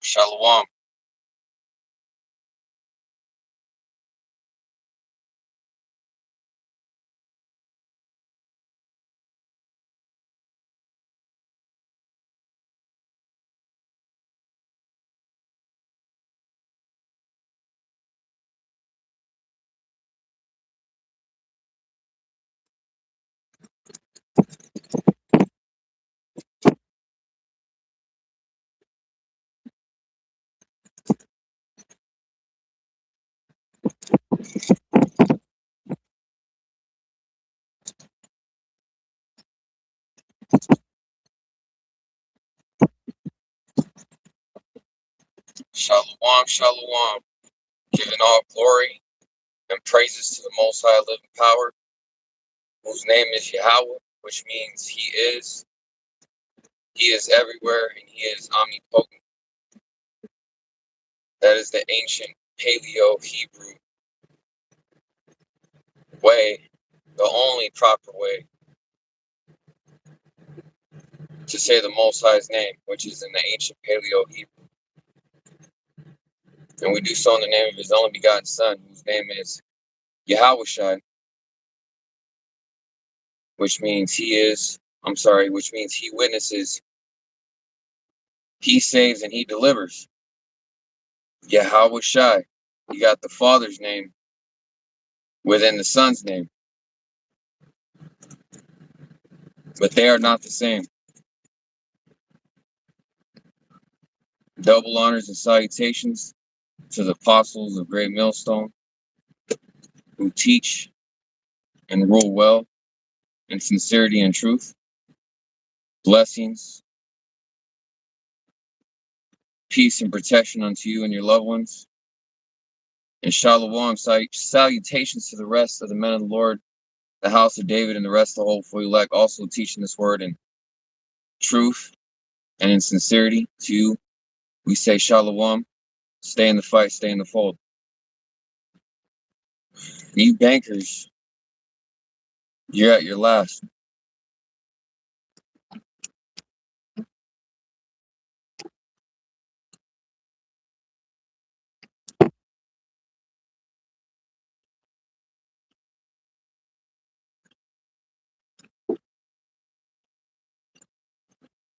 Shalom. Shalom, shalom. Giving all glory and praises to the Most High Living Power, whose name is Yahweh, which means He is. He is everywhere and He is omnipotent. That is the ancient Paleo Hebrew way, the only proper way to say the Most High's name, which is in the ancient Paleo Hebrew. And we do so in the name of His only begotten Son, whose name is Yahushua, which means which means He witnesses, He saves, and He delivers. Yahushua. You got the Father's name within the Son's name, but they are not the same. Double honors and salutations to the apostles of Great Millstone who teach and rule well in sincerity and truth. Blessings Peace and protection unto you and your loved ones. And shalom, salutations to the rest of the men of the Lord, the house of David, and the rest of the hopeful elect, also teaching this word in truth and in sincerity. To you, we say shalom. Stay in the fight, stay in the fold. You bankers, you're at your last.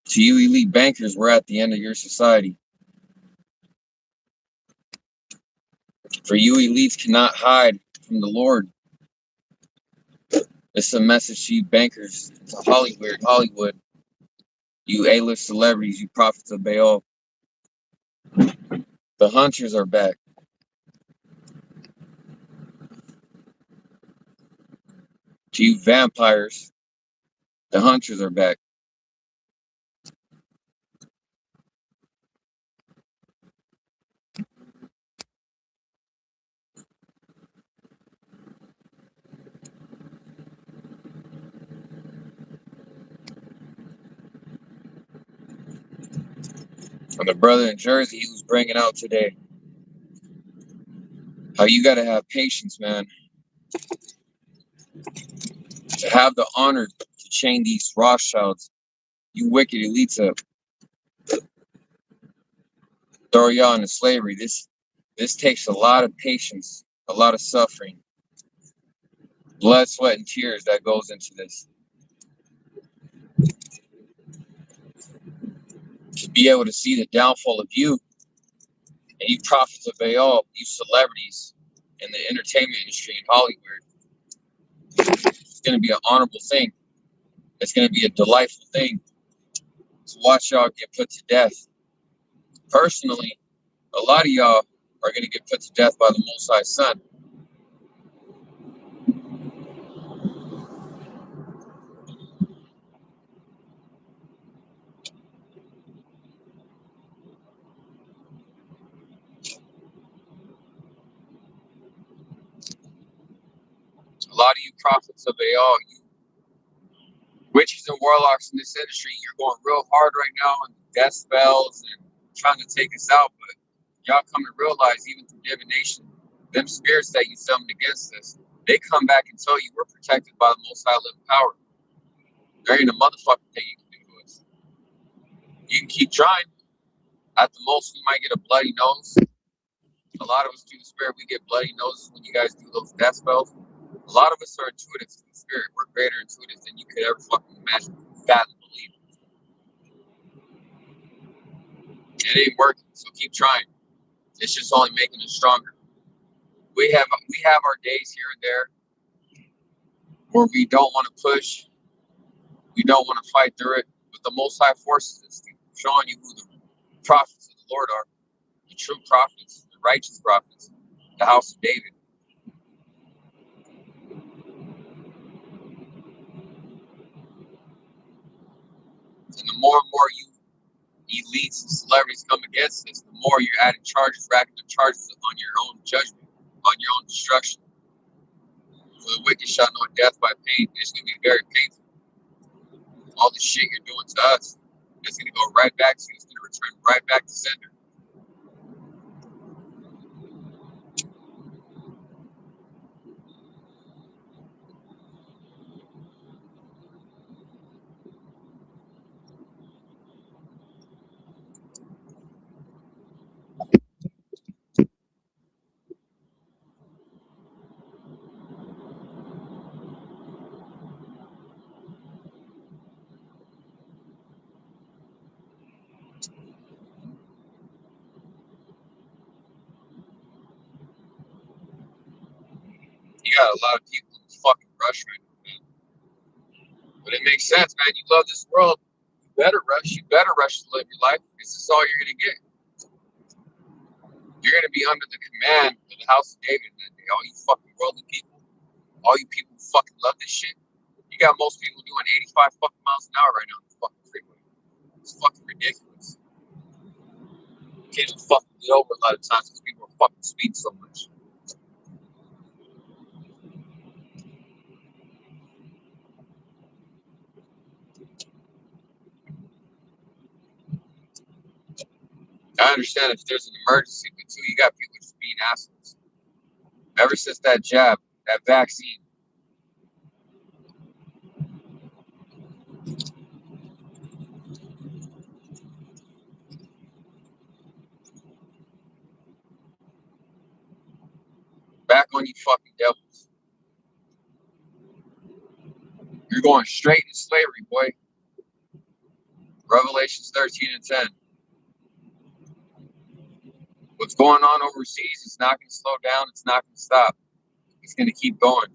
To you elite bankers, we're at the end of your society. For you elites cannot hide from the Lord. It's a message to you bankers, to Hollywood, you A-list celebrities, you prophets of Baal. The hunters are back. To you vampires, the hunters are back. And the brother in Jersey, he was bringing out today how you got to have patience, man, to have the honor to chain these Rothschilds, you wicked elites up, throw y'all into slavery. This takes a lot of patience, a lot of suffering, blood, sweat, and tears that goes into this. To be able to see the downfall of you and you prophets of Baal, you celebrities in the entertainment industry in Hollywood, it's going to be an honorable thing. It's going to be a delightful thing to watch y'all get put to death. Personally, a lot of y'all are going to get put to death by the Most High Son. A lot of you prophets of Baal, you witches and warlocks in this industry, you're going real hard right now on death spells and trying to take us out, but y'all come to realize, even through divination, them spirits that you summoned against us, they come back and tell you we're protected by the Most High living power. There ain't a motherfucking thing you can do to us. You can keep trying. At the most, you might get a bloody nose. A lot of us through the spirit, we get bloody noses when you guys do those death spells. A lot of us are intuitive through the spirit. We're greater intuitives than you could ever fucking imagine, fathom, believe. It ain't working, so keep trying. It's just only making us stronger. We have our days here and there where we don't want to push, we don't want to fight through it, but the Most High forces us, showing you who the prophets of the Lord are, the true prophets, the righteous prophets, the house of David. And the more and more you elites and celebrities come against us, the more you're adding charges, racking up charges on your own judgment, on your own destruction. For the wicked shall know death by pain. It's going to be very painful. All the shit you're doing to us, it's going to go right back to you. It's going to return right back to sender. You got a lot of people in fucking rush right now, man. But it makes sense, man. You love this world. You better rush. You better rush to live your life because this is all you're going to get. You're going to be under the command of the house of David that day. All you fucking worldly people, all you people who fucking love this shit. You got most people doing 85 fucking miles an hour right now on the fucking freeway. It's fucking ridiculous. over a lot of times because people are fucking sweet so much. I understand if there's an emergency, but too, you got people just being assholes. Ever since that jab, that vaccine, back on you fucking devils. You're going straight into slavery, boy. Revelations 13 and 10. What's going on overseas is not going to slow down. It's not going to stop. It's going to keep going.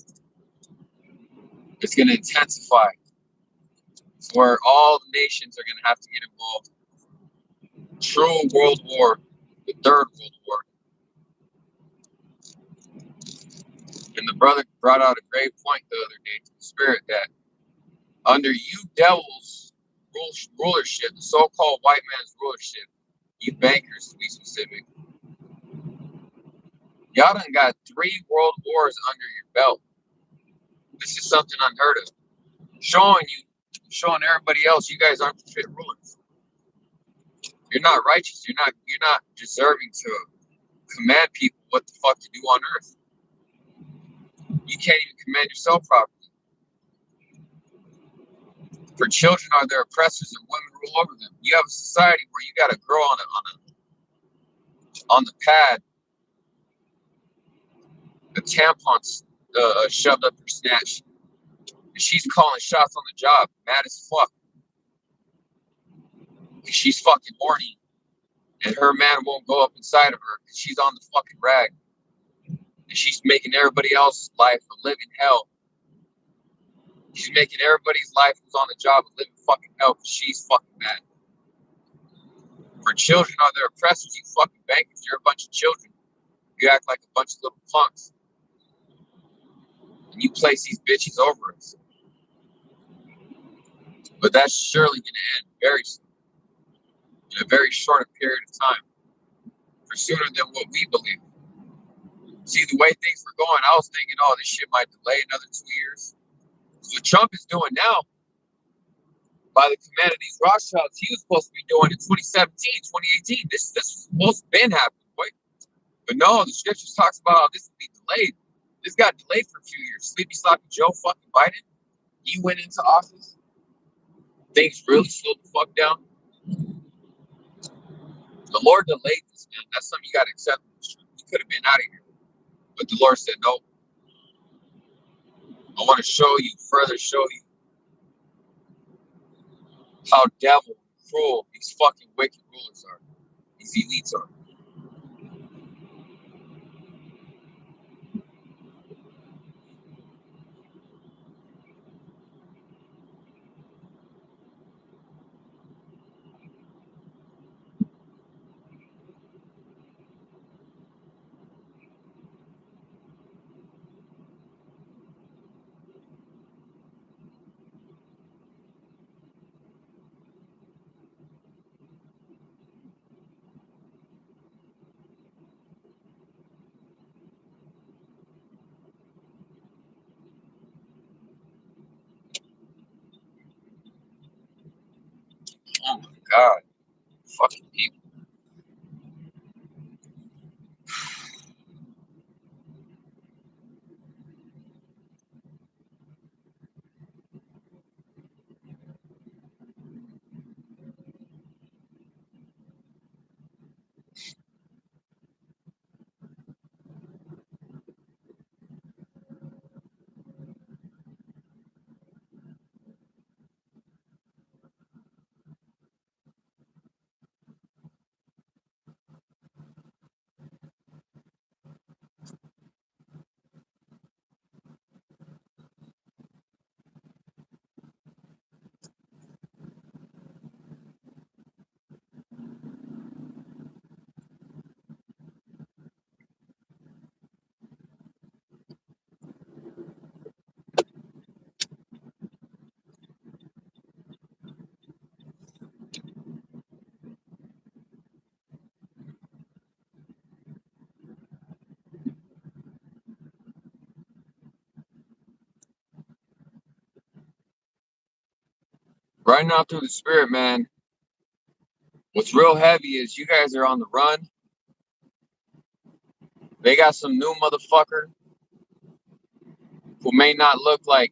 It's going to intensify. It's where all the nations are going to have to get involved. True world war, the third world war. And the brother brought out a great point the other day to the spirit that under you devils' rulership, the so-called white man's rulership, you bankers to be specific, y'all done got 3 world wars under your belt. This is something unheard of. Showing everybody else you guys aren't fit rulers. You're not righteous. You're not deserving to command people what the fuck to do on earth. You can't even command yourself properly. For children are their oppressors and women rule over them. You have a society where you got a girl on the pad, a tampon shoved up her snatch, and she's calling shots on the job, mad as fuck. She's fucking horny, and her man won't go up inside of her because she's on the fucking rag, and she's making everybody else's life a living hell. She's making everybody's life who's on the job a living fucking hell because she's fucking mad. For children are their oppressors, you fucking bankers. You're a bunch of children. You act like a bunch of little punks. And you place these bitches over us. But that's surely going to end very soon. In a very short period of time. For sooner than what we believe. See, the way things were going, I was thinking, oh, this shit might delay another 2 years. What Trump is doing now, by the command of these Rothschilds, he was supposed to be doing in 2017, 2018. This was supposed to have been happening, boy. But no, the scriptures talks about how this would be delayed. This got delayed for a few years. Sleepy Sloppy Joe fucking Biden, he went into office. Things really slowed the fuck down. The Lord delayed this, man. That's something you got to accept. He could have been out of here. But the Lord said, no. I want to further show you how devil, cruel, these fucking wicked rulers are. These elites are. Oh my God. Fucking people. Right now through the spirit, man. What's real heavy is you guys are on the run. They got some new motherfucker who may not look like,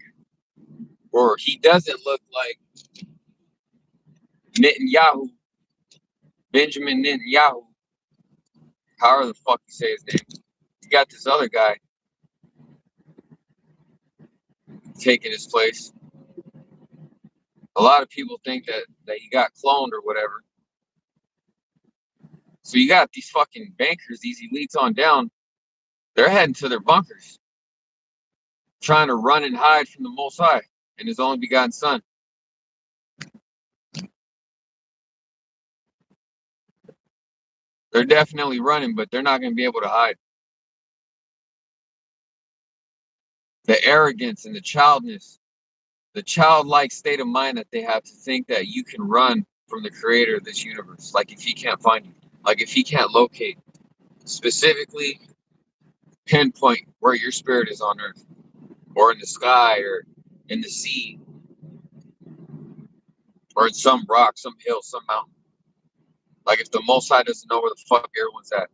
or he doesn't look like Netanyahu, Benjamin Netanyahu, however the fuck you say his name. You got this other guy taking his place. A lot of people think that he got cloned or whatever. So you got these fucking bankers, these elites on down, they're heading to their bunkers, trying to run and hide from the Most High and his only begotten Son. They're definitely running, but they're not going to be able to hide. The arrogance and the childness, the childlike state of mind that they have to think that you can run from the creator of this universe. Like if he can't find you, like if he can't locate, specifically pinpoint where your spirit is on earth or in the sky or in the sea or in some rock, some hill, some mountain. Like if the Most High doesn't know where the fuck everyone's at.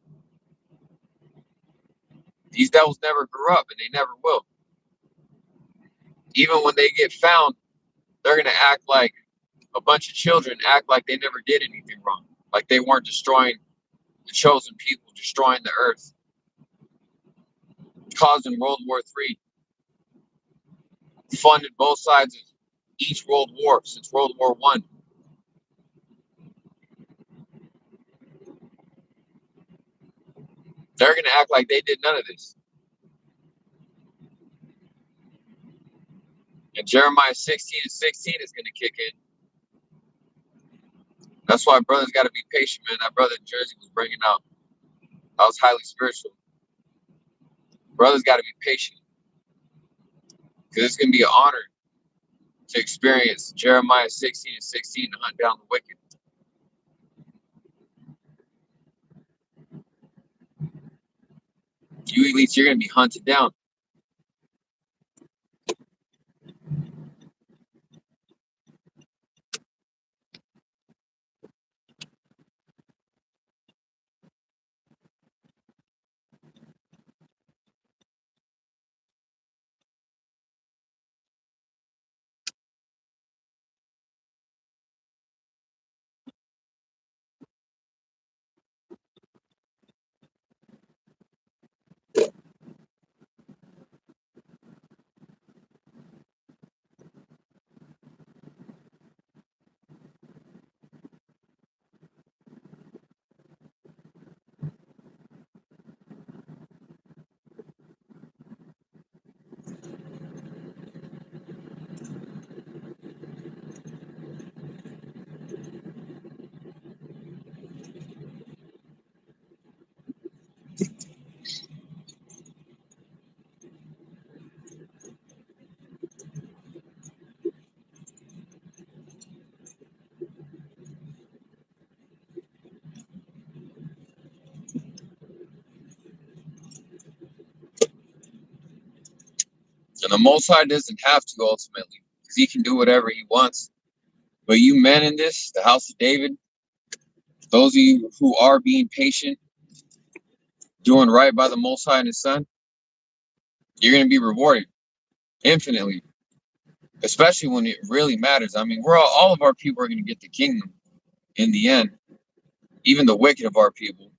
These devils never grew up and they never will. Even when they get found, they're going to act like a bunch of children, act like they never did anything wrong. Like they weren't destroying the chosen people, destroying the earth, causing World War III, funded both sides of each world war since World War I. They're going to act like they did none of this. And Jeremiah 16:16 is going to kick in. That's why brothers got to be patient, man. That brother in Jersey was bringing out. I was highly spiritual. Brothers got to be patient. Because it's going to be an honor to experience Jeremiah 16:16 to hunt down the wicked. You elites, you're going to be hunted down. And the Most High doesn't have to ultimately, because he can do whatever he wants. But you men in this, the house of David, those of you who are being patient, doing right by the Most High and his Son, you're going to be rewarded infinitely, especially when it really matters. I mean, all of our people are going to get the kingdom in the end. Even the wicked of our people,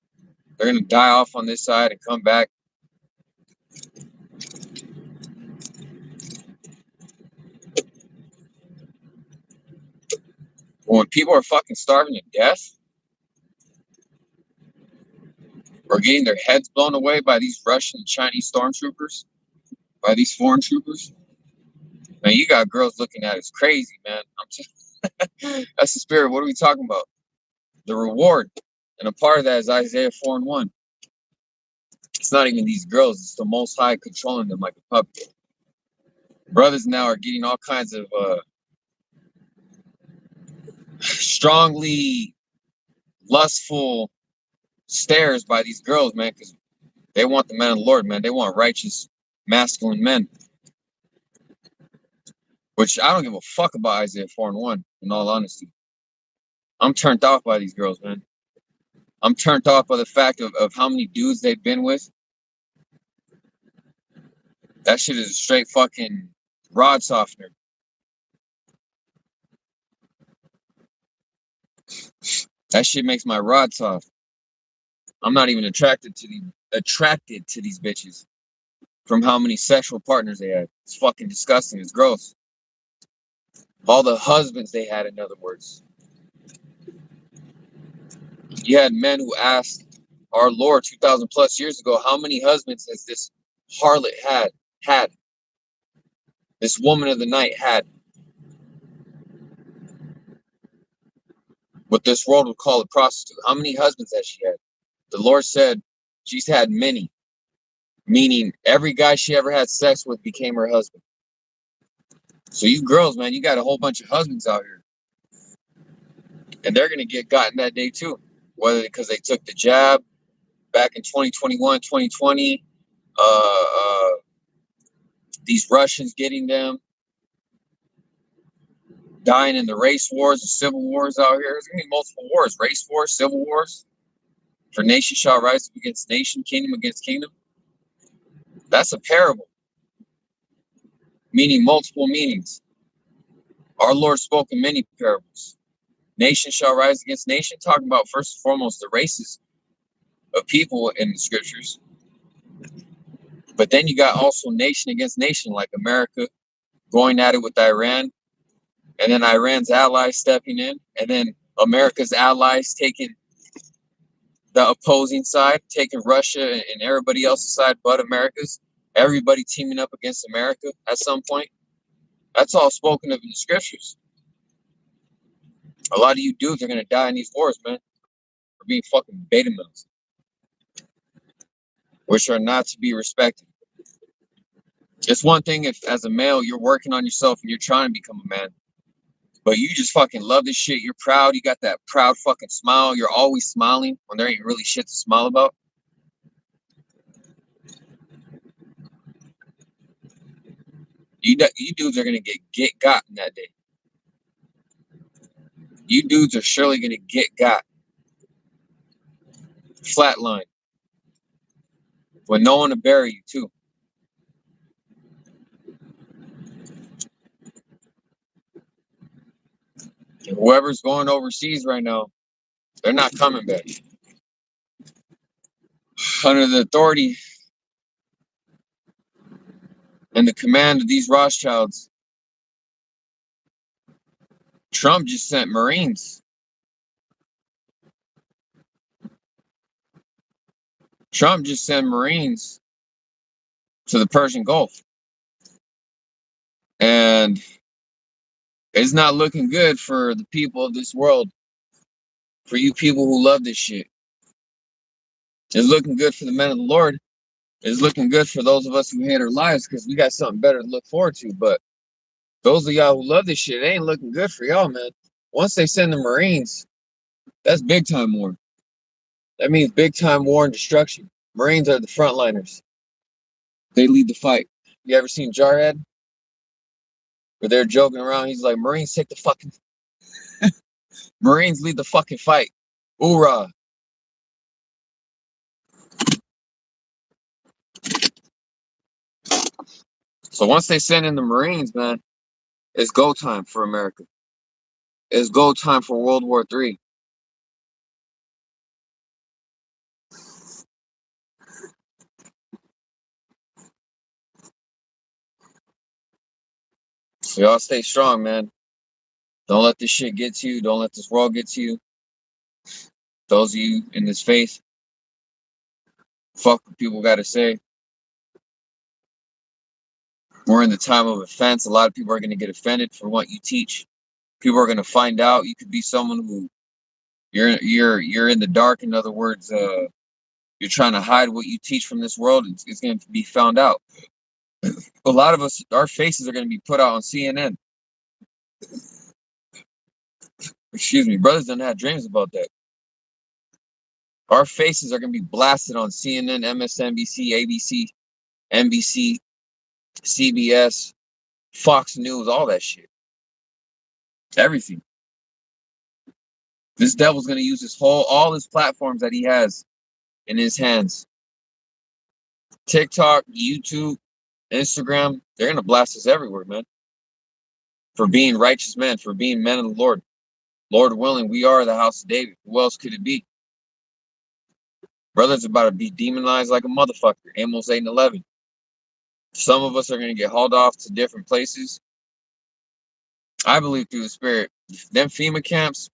they're going to die off on this side and come back. But when people are fucking starving to death or getting their heads blown away by these Russian and Chinese stormtroopers, by these foreign troopers, man, you got girls looking at us crazy, man. That's the spirit. What are we talking about? The reward. And a part of that is Isaiah 4:1. It's not even these girls, it's the Most High controlling them like a puppet. Brothers now are getting all kinds of strongly lustful stares by these girls, man, because they want the men of the Lord, man. They want righteous, masculine men. Which I don't give a fuck about Isaiah 4:1, in all honesty. I'm turned off by these girls, man. I'm turned off by the fact of how many dudes they've been with. That shit is a straight fucking rod softener. That shit makes my rod soft. I'm not even attracted to these bitches from how many sexual partners they had. It's fucking disgusting. It's gross. All the husbands they had, in other words. You had men who asked our Lord 2,000 plus years ago, how many husbands has this harlot had? This woman of the night had? What this world would call a prostitute. How many husbands has she had? The Lord said she's had many, meaning every guy she ever had sex with became her husband. So you girls, man, you got a whole bunch of husbands out here. And they're going to get gotten that day too. Whether because they took the jab back in 2021, 2020, these Russians getting them, dying in the race wars and civil wars out here. There's going to be multiple wars, race wars, civil wars. For nation shall rise up against nation, kingdom against kingdom. That's a parable, meaning multiple meanings. Our Lord spoke in many parables. Nation shall rise against nation, talking about first and foremost the races of people in the scriptures. But then you got also nation against nation, like America going at it with Iran, and then Iran's allies stepping in, and then America's allies taking the opposing side, taking Russia and everybody else's side but America's. Everybody teaming up against America at some point. That's all spoken of in the scriptures. A lot of you dudes are going to die in these wars, man, for being fucking beta males, which are not to be respected. It's one thing if, as a male, you're working on yourself and you're trying to become a man, but you just fucking love this shit. You're proud. You got that proud fucking smile. You're always smiling when there ain't really shit to smile about. You dudes are going to get got in that day. You dudes are surely going to get got. Flatline. With no one to bury you, too. And whoever's going overseas right now, they're not coming back. Under the authority and the command of these Rothschilds, Trump just sent Marines. Trump just sent Marines to the Persian Gulf. And it's not looking good for the people of this world. For you people who love this shit. It's looking good for the men of the Lord. It's looking good for those of us who hate our lives because we got something better to look forward to. But those of y'all who love this shit, it ain't looking good for y'all, man. Once they send the Marines, that's big time war. That means big time war and destruction. Marines are the frontliners. They lead the fight. You ever seen Jarhead? Where they're joking around, he's like, Marines take the fucking Marines lead the fucking fight. Hoorah. So once they send in the Marines, man, it's go time for America. It's go time for World War III. So y'all stay strong, man. Don't let this shit get to you. Don't let this world get to you. Those of you in this faith, fuck what people got to say. We're in the time of offense. A lot of people are going to get offended for what you teach. People are going to find out. You could be someone who you're in the dark. In other words, you're trying to hide what you teach from this world. It's going to be found out. A lot of us, our faces are going to be put out on CNN. Excuse me, brothers don't have dreams about that. Our faces are going to be blasted on CNN, MSNBC, ABC, NBC, CBS, Fox News, all that shit. Everything. This devil's gonna use all his platforms that he has in his hands. TikTok, YouTube, Instagram, they're gonna blast us everywhere, man. For being righteous men, for being men of the Lord. Lord willing, we are the house of David. Who else could it be? Brothers about to be demonized like a motherfucker. Amos 8 and 11. Some of us are gonna get hauled off to different places. I believe through the Spirit. Them FEMA camps,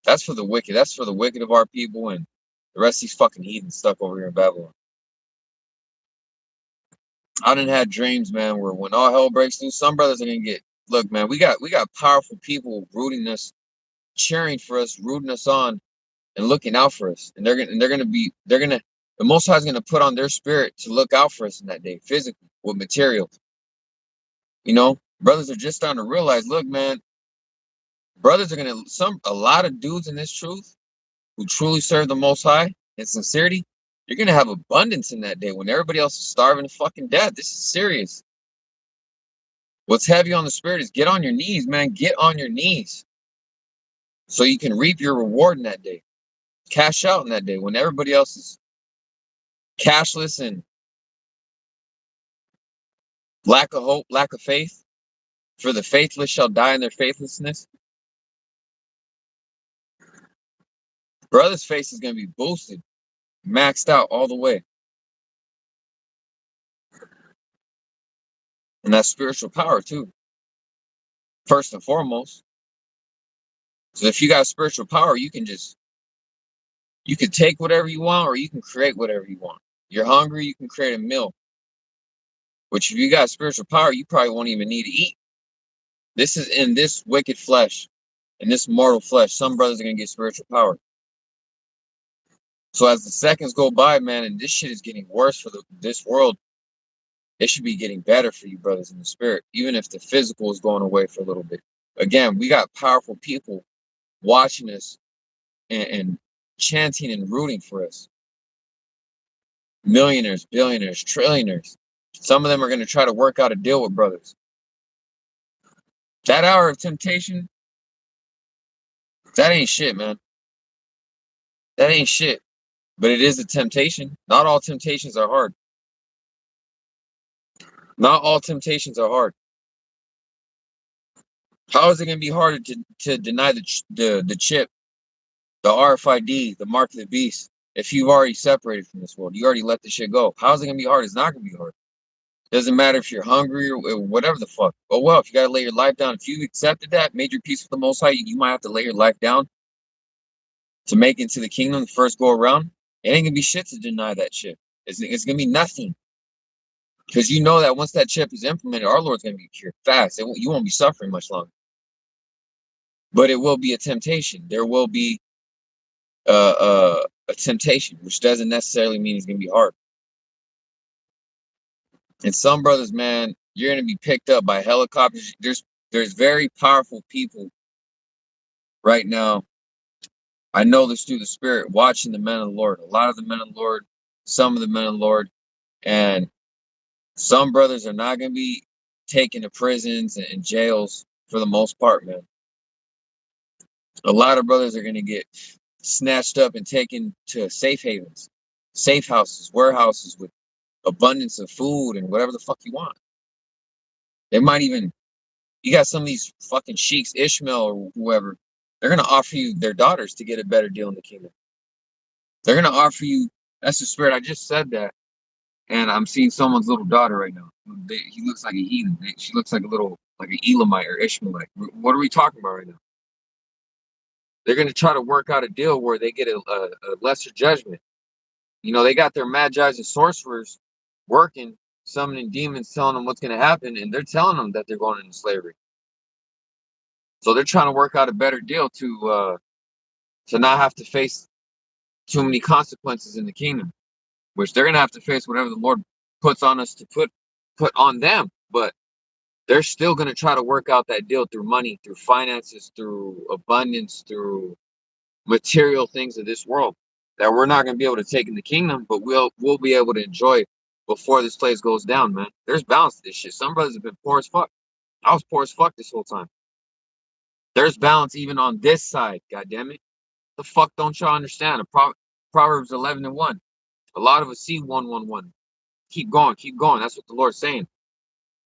that's for the wicked. That's for the wicked of our people and the rest of these fucking heathens stuck over here in Babylon. I done had dreams, man, where when all hell breaks loose, some brothers are gonna get. Look, man, we got powerful people rooting us, cheering for us, rooting us on, and looking out for us. And the Most High is gonna put on their spirit to look out for us in that day, physically with material. You know, brothers are just starting to realize, look, man, brothers are a lot of dudes in this truth who truly serve the Most High in sincerity. You're gonna have abundance in that day when everybody else is starving to fucking death. This is serious. What's heavy on the spirit is get on your knees, man. Get on your knees so you can reap your reward in that day. Cash out in that day when everybody else is cashless and lack of hope, lack of faith. For the faithless shall die in their faithlessness. Brother's face is going to be boosted, maxed out all the way. And that's spiritual power too, first and foremost. So if you got spiritual power, you can take whatever you want or you can create whatever you want. You're hungry, you can create a meal. Which if you got spiritual power, you probably won't even need to eat. This is in this wicked flesh, in this mortal flesh. Some brothers are going to get spiritual power. So as the seconds go by, man, and this shit is getting worse for this world, it should be getting better for you brothers in the spirit, even if the physical is going away for a little bit. Again, we got powerful people watching us and chanting and rooting for us. Millionaires, billionaires, trillionaires. Some of them are going to try to work out a deal with brothers. That hour of temptation, that ain't shit, man. That ain't shit. But it is a temptation. Not all temptations are hard. Not all temptations are hard. How is it going to be harder to deny the chip, the RFID, the mark of the beast, if you've already separated from this world? You already let the shit go. How is it going to be hard? It's not going to be hard. Doesn't matter if you're hungry or whatever the fuck. Oh, well, if you got to lay your life down, if you accepted that, made your peace with the Most High, you might have to lay your life down to make it into the kingdom the first go around. It ain't going to be shit to deny that shit. It's going to be nothing. Because you know that once that chip is implemented, our Lord's going to be cured fast. You won't be suffering much longer. But it will be a temptation. There will be a temptation, which doesn't necessarily mean it's going to be hard. And some brothers, man, you're going to be picked up by helicopters. There's very powerful people right now. I know this through the spirit, watching the men of the Lord. A lot of the men of the Lord, some of the men of the Lord. And some brothers are not going to be taken to prisons and jails for the most part, man. A lot of brothers are going to get snatched up and taken to safe havens, safe houses, warehouses with abundance of food and whatever the fuck you want. They might even, you got some of these fucking sheiks, Ishmael or whoever, they're going to offer you their daughters to get a better deal in the kingdom. They're going to offer you, that's the spirit. I just said that. And I'm seeing someone's little daughter right now. He looks like a heathen. She looks like like an Elamite or Ishmaelite. What are we talking about right now? They're going to try to work out a deal where they get a lesser judgment. You know, they got their magi's and sorcerers working, summoning demons, telling them what's going to happen, and they're telling them that they're going into slavery. So they're trying to work out a better deal to not have to face too many consequences in the kingdom, which they're going to have to face whatever the Lord puts on us to put on them. But they're still going to try to work out that deal through money, through finances, through abundance, through material things of this world that we're not going to be able to take in the kingdom, but we'll be able to enjoy before this place goes down, man. There's balance to this shit. Some brothers have been poor as fuck. I was poor as fuck this whole time. There's balance even on this side, god damn it. The fuck don't y'all understand? Proverbs 11:1. A lot of us see 111. Keep going, keep going. That's what the Lord's saying.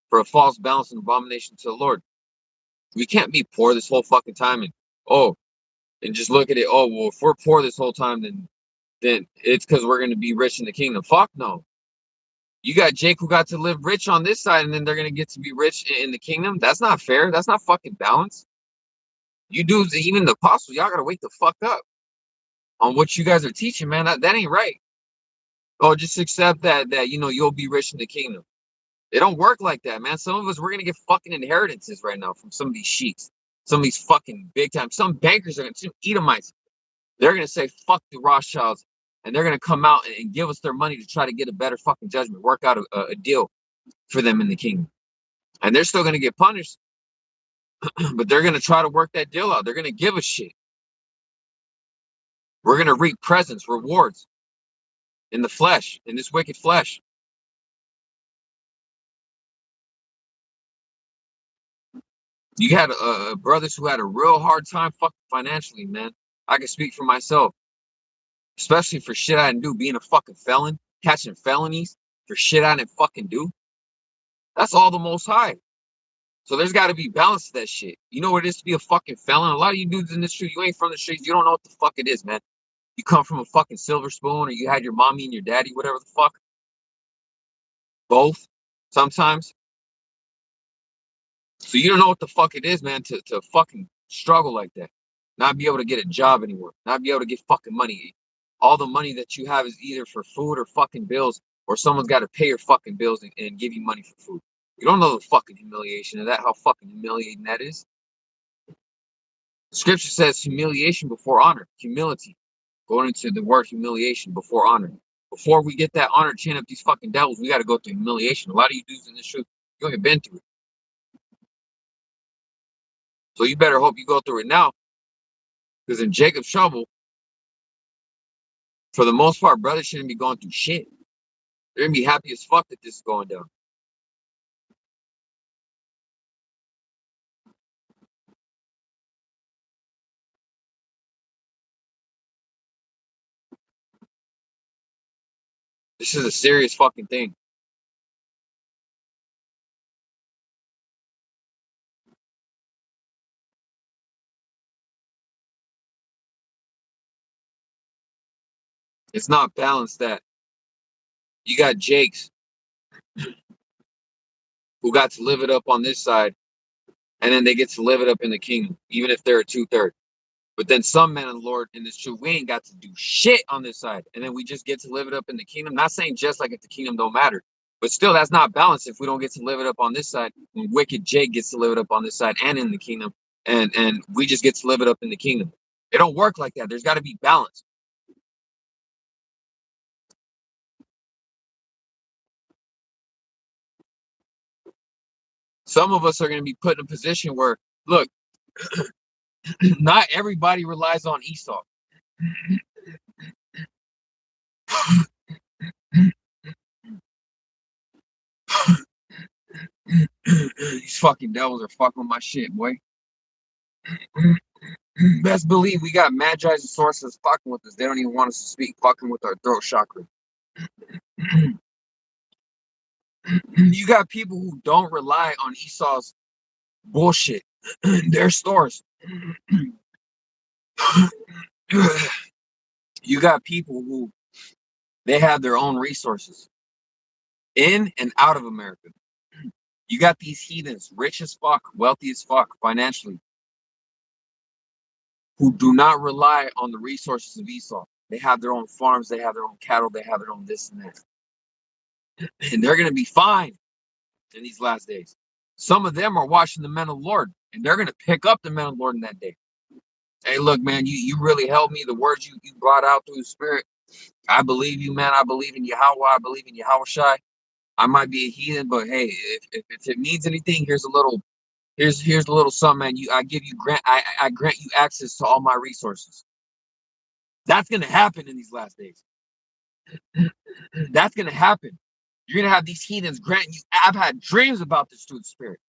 For a false balance and abomination to the Lord. We can't be poor this whole fucking time and just look at it. Oh, well, if we're poor this whole time, then it's because we're gonna be rich in the kingdom. Fuck no. You got Jake who got to live rich on this side, and then they're gonna get to be rich in the kingdom. That's not fair. That's not fucking balance. You dudes, even the apostles, y'all gotta wake the fuck up on what you guys are teaching, man. That ain't right. Oh, just accept that you'll be rich in the kingdom. It don't work like that, man. Some of us we're gonna get fucking inheritances right now from some of these sheiks, some of these fucking big time. Some bankers are gonna, some Edomites. They're gonna say fuck the Rothschilds, and they're gonna come out and give us their money to try to get a better fucking judgment, work out a deal for them in the kingdom, and they're still gonna get punished, but they're gonna try to work that deal out. They're gonna give us shit. We're gonna reap presents, rewards in the flesh, in this wicked flesh. You had brothers who had a real hard time fucking financially, man. I can speak for myself, especially for shit I didn't do, being a fucking felon, catching felonies for shit I didn't fucking do. That's all the Most High. So there's got to be balance to that shit. You know what it is to be a fucking felon? A lot of you dudes in this street, you ain't from the streets. You don't know what the fuck it is, man. You come from a fucking silver spoon, or you had your mommy and your daddy, whatever the fuck. Both, sometimes. So you don't know what the fuck it is, man, to fucking struggle like that. Not be able to get a job anymore. Not be able to get fucking money. All the money that you have is either for food or fucking bills, or someone's got to pay your fucking bills and give you money for food. You don't know the fucking humiliation of that, how fucking humiliating that is. The scripture says humiliation before honor, humility. Going into the word humiliation before honor. Before we get that honor, chain up these fucking devils, we got to go through humiliation. A lot of you dudes in this truth, you ain't been through it. So you better hope you go through it now. Because in Jacob's trouble, for the most part, brothers shouldn't be going through shit. They're going to be happy as fuck that this is going down. This is a serious fucking thing. It's not balanced that you got Jakes who got to live it up on this side, and then they get to live it up in the kingdom, even if they're a 2/3. But then some men of the Lord in this truth, we ain't got to do shit on this side. And then we just get to live it up in the kingdom. Not saying just like if the kingdom don't matter. But still, that's not balanced if we don't get to live it up on this side. When wicked Jake gets to live it up on this side and in the kingdom. And we just get to live it up in the kingdom. It don't work like that. There's got to be balance. Some of us are going to be put in a position where, look, not everybody relies on Esau. These fucking devils are fucking with my shit, boy. Best believe we got Magi's and sources fucking with us. They don't even want us to speak, fucking with our throat chakra. You got people who don't rely on Esau's bullshit. Their stores. You got people who they have their own resources in and out of America. You got these heathens, rich as fuck, wealthy as fuck financially, who do not rely on the resources of Esau. They have their own farms, they have their own cattle, they have their own this and that. And they're going to be fine in these last days. Some of them are watching the men of the Lord, and they're going to pick up the men of the Lord in that day. Hey, look, man, you really helped me. The words you brought out through the Spirit, I believe you, man. I believe in Yahweh. I believe in Yahushai. I might be a heathen, but hey, if it means anything, here's a little something, man. I grant you access to all my resources. That's gonna happen in these last days. That's gonna happen. You're gonna have these heathens granting you. I've had dreams about this through the Spirit.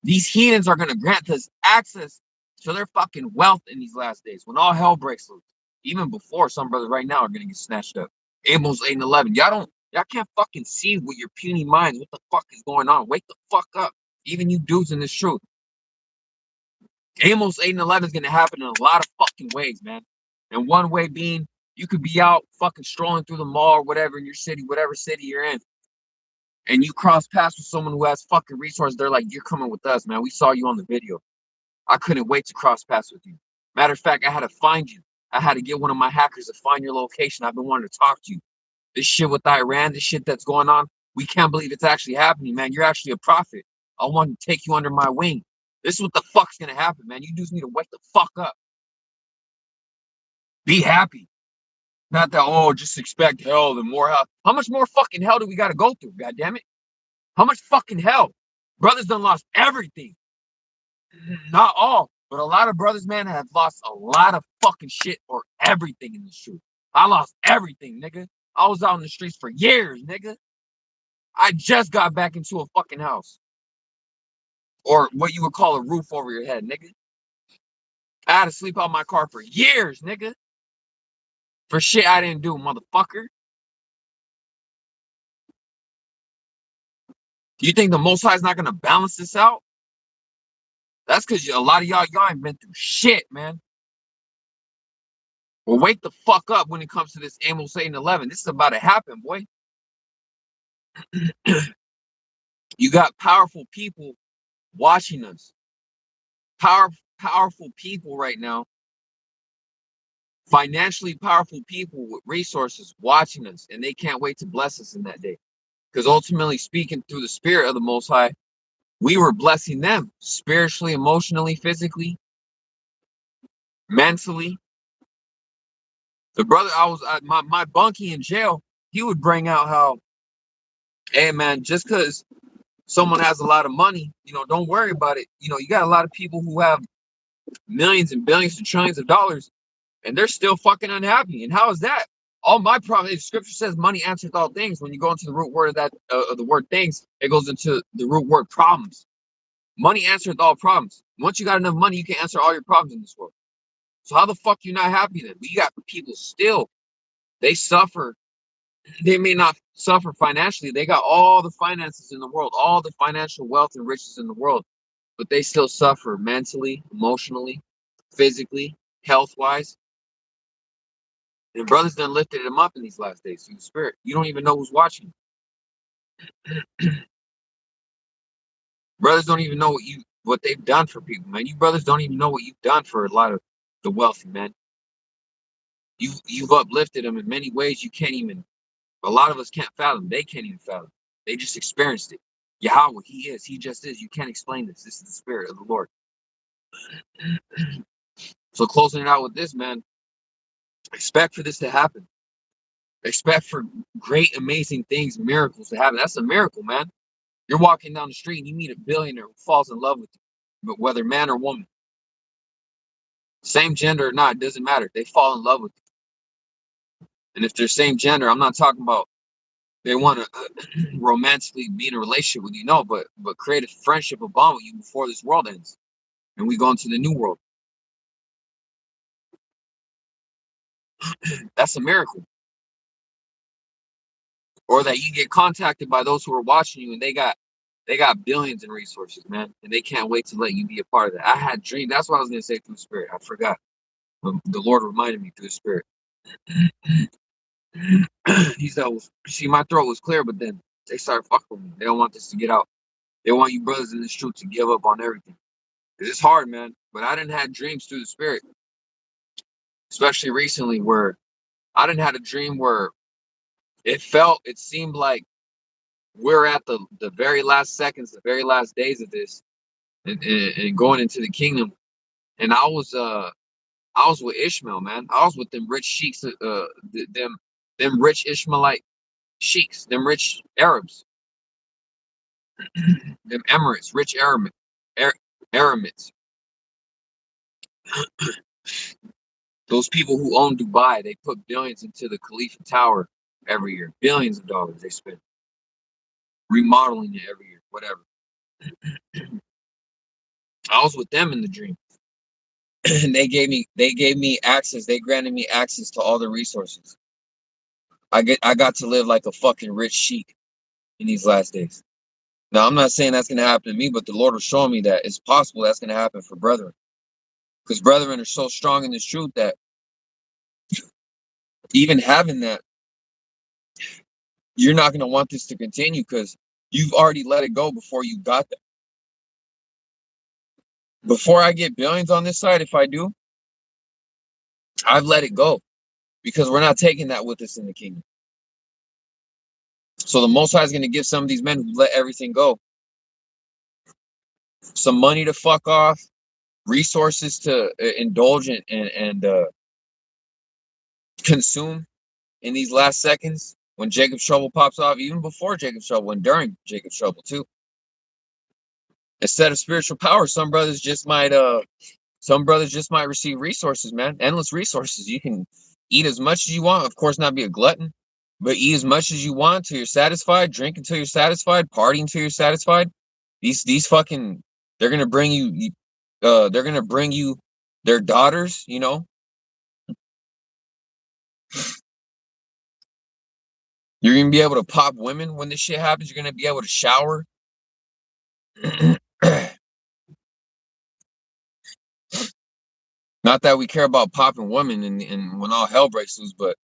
These heathens are gonna grant us access to their fucking wealth in these last days when all hell breaks loose. Even before, some brothers right now are gonna get snatched up. Amos 8 and 11. Y'all can't fucking see with your puny minds what the fuck is going on. Wake the fuck up. Even you dudes in this truth. Amos 8 and 11 is gonna happen in a lot of fucking ways, man. And one way being, you could be out fucking strolling through the mall or whatever in your city, whatever city you're in, and you cross paths with someone who has fucking resources. They're like, you're coming with us, man. We saw you on the video. I couldn't wait to cross paths with you. Matter of fact, I had to find you. I had to get one of my hackers to find your location. I've been wanting to talk to you. This shit with Iran, this shit that's going on, we can't believe it's actually happening, man. You're actually a prophet. I want to take you under my wing. This is what the fuck's gonna happen, man. You dudes need to wake the fuck up. Be happy. Not that, oh, just expect hell and more hell. How much more fucking hell do we gotta go through, god damn it? How much fucking hell? Brothers done lost everything. Not all, but a lot of brothers, man, have lost a lot of fucking shit or everything in this truth. I lost everything, nigga. I was out in the streets for years, nigga. I just got back into a fucking house. Or what you would call a roof over your head, nigga. I had to sleep out my car for years, nigga. For shit I didn't do, motherfucker. Do you think the Most High is not gonna balance this out? That's because a lot of y'all ain't been through shit, man. Well, wake the fuck up when it comes to this Amos 8 and 11. This is about to happen, boy. You got powerful people watching us. Powerful people right now. Financially powerful people with resources watching us, and they can't wait to bless us in that day. Because ultimately speaking, through the spirit of the Most High, we were blessing them spiritually, emotionally, physically, mentally. The brother, I was my bunkie in jail, he would bring out how, hey man, just because someone has a lot of money, don't worry about it. You got a lot of people who have millions and billions and trillions of dollars, and they're still fucking unhappy. And how is that? All my problems. Scripture says money answers all things. When you go into the root word of that, the word things, it goes into the root word problems. Money answers all problems. Once you got enough money, you can answer all your problems in this world. So how the fuck you not happy then? We got people still, they suffer. They may not suffer financially. They got all the finances in the world, all the financial wealth and riches in the world, but they still suffer mentally, emotionally, physically, health-wise. And brothers done lifted them up in these last days through the spirit. You don't even know who's watching. Brothers don't even know what they've done for people, man. You brothers don't even know what you've done for a lot of the wealthy, man. You've uplifted them in many ways you can't even. A lot of us can't fathom. They can't even fathom. They just experienced it. Yahweh, He is. He just is. You can't explain this. This is the spirit of the Lord. So closing it out with this, man. Expect for this to happen. Expect for great, amazing things, miracles to happen. That's a miracle, man. You're walking down the street and you meet a billionaire who falls in love with you, but whether man or woman, same gender or not, it doesn't matter. They fall in love with you. And if they're same gender, I'm not talking about they want to romantically be in a relationship with you, no, but create a friendship, a bond with you before this world ends, and we go into the new world. That's a miracle. Or that you get contacted by those who are watching you, and they got billions in resources, man, and they can't wait to let you be a part of that. I had dreams. That's what I was gonna say through the spirit. I forgot. The Lord reminded me through the spirit. He said, see, my throat was clear, but then they started fucking with me. They don't want this to get out. They want you brothers in this truth to give up on everything. It's hard, man. But I didn't have dreams through the spirit, especially recently, where I didn't have a dream where it seemed like we're at the very last seconds, the very last days of this, and going into the kingdom. And I was with Ishmael, man. I was with them rich sheiks, them rich Ishmaelite sheiks, them rich Arabs, them Emirates, rich Aramids. Those people who own Dubai, they put billions into the Khalifa Tower every year. Billions of dollars they spend. remodeling it every year, whatever. I was with them in the dream. And they gave me access. They granted me access to all the resources. I got to live like a fucking rich sheik in these last days. Now I'm not saying that's gonna happen to me, but the Lord was showing me that it's possible that's gonna happen for brethren. Because brethren are so strong in this truth that even having that, you're not gonna want this to continue because you've already let it go before you got that. Before I get billions on this side, if I do, I've let it go because we're not taking that with us in the kingdom. So the Most High is going to give some of these men who let everything go some money to fuck off, resources to indulge in and consume in these last seconds when Jacob's trouble pops off, even before Jacob's trouble and during Jacob's trouble too. Instead of spiritual power, some brothers just might receive resources, man. Endless resources. You can eat as much as you want. Of course, not be a glutton, but eat as much as you want till you're satisfied. Drink until you're satisfied. Party until you're satisfied. These fucking they're gonna bring you. They're gonna bring you their daughters. You know. You're gonna be able to pop women when this shit happens. You're gonna be able to shower. Not that we care about popping women and when all hell breaks loose, but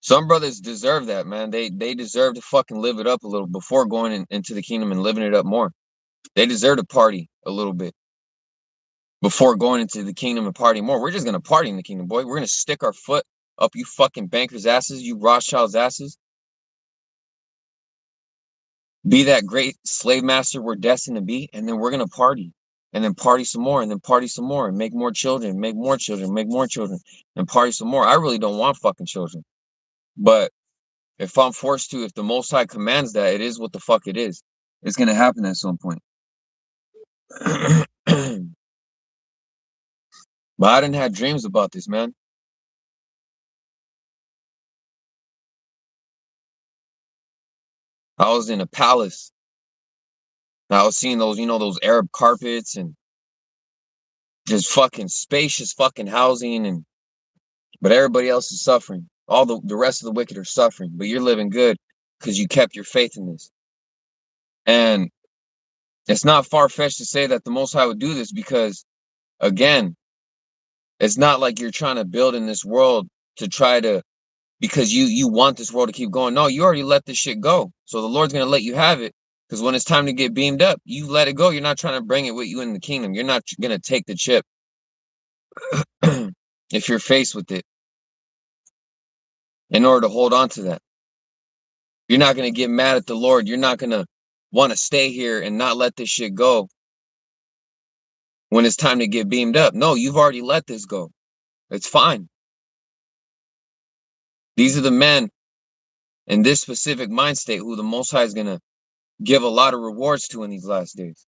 some brothers deserve that, man. They deserve to fucking live it up a little before going into the kingdom and living it up more. They deserve to party a little bit before going into the kingdom and party more. We're just gonna party in the kingdom, boy. We're gonna stick our foot up you fucking bankers' asses, you Rothschild's asses. Be that great slave master we're destined to be, and then we're gonna party. And then party some more, and then party some more, and make more children, make more children, make more children, and party some more. I really don't want fucking children. But if I'm forced to, if the Most High commands that, it is what the fuck it is. It's gonna happen at some point. But I didn't have dreams about this, man. I was in a palace. I was seeing those, those Arab carpets and just fucking spacious fucking housing, and but everybody else is suffering. All the rest of the wicked are suffering, but you're living good because you kept your faith in this. And it's not far-fetched to say that the Most High would do this because, again, it's not like you're trying to build in this world to try to, because you want this world to keep going. No, you already let this shit go. So the Lord's going to let you have it because when it's time to get beamed up, you let it go. You're not trying to bring it with you in the kingdom. You're not going to take the chip if you're faced with it in order to hold on to that. You're not going to get mad at the Lord. You're not going to want to stay here and not let this shit go when it's time to get beamed up. No, you've already let this go. It's fine. These are the men in this specific mind state who the Most High is going to give a lot of rewards to in these last days.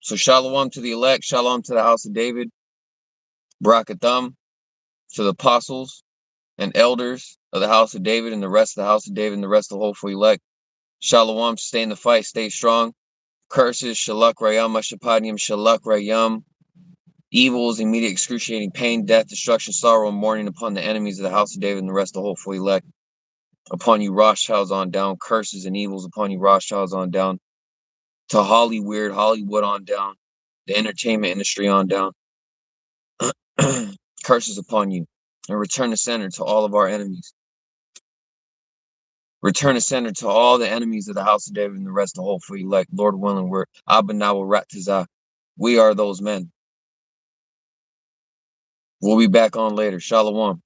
So shalom to the elect, shalom to the house of David, barakathum to the apostles and elders of the house of David and the rest of the house of David and the rest of the hopeful elect. Shalom, stay in the fight, stay strong. Curses, shalak rayam, ashapadium, shalak rayam. Evils, immediate excruciating pain, death, destruction, sorrow, and mourning upon the enemies of the house of David and the rest of the hopeful elect. Upon you, Rothschilds on down. Curses and evils upon you, Rothschilds on down. To Hollywood on down. The entertainment industry on down. Curses upon you. And return the center to all of our enemies. Return the center to all the enemies of the house of David and the rest of the hopeful elect. Lord willing, we're Abanawa Ratazah. We are those men. We'll be back on later. Shalom.